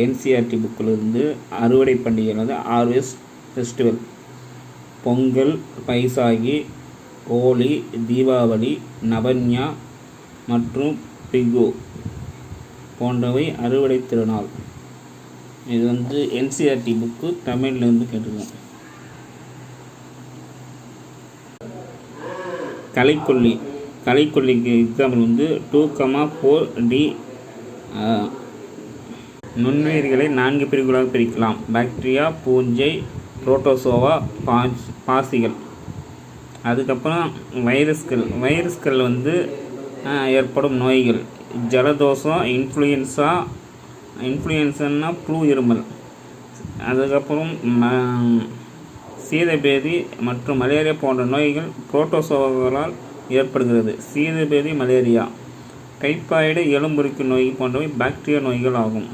NCERT புக்கிலிருந்து அறுவடை பண்டிகையானது ஹார்வெஸ்ட் ஃபெஸ்டிவல். பொங்கல், பைசாகி, ஹோலி, தீபாவளி, நவன்யா மற்றும் பிகு போன்றவை அறுவடை திருநாள். இது என்சிஆர்டி புக்கு தமிழ்லேருந்து கேட்டுருக்கோம். கலைக்கொல்லிக்கு எக்ஸாம்பிள் 2,4D. நுண்ணுயிர்களை 4 பிரிவுகளாக பிரிக்கலாம். பாக்டீரியா, பூஞ்சை, புரோட்டோசோவா, பாசிகள். அதுக்கப்புறம் வைரஸ்கள் ஏற்படும் நோய்கள். ஜலதோஷம், இன்ஃப்ளூயன்ஸா ஃப்ளூ, இருமல். அதுக்கப்புறம் சீதபேதி மற்றும் மலேரியா போன்ற நோய்கள் புரோட்டோசோவாக்களால் ஏற்படுகிறது. சீதபேதி, மலேரியா, டைபாய்டு, எலும்புருக்கி நோய் போன்றவை பாக்டீரியா நோய்கள் ஆகும்.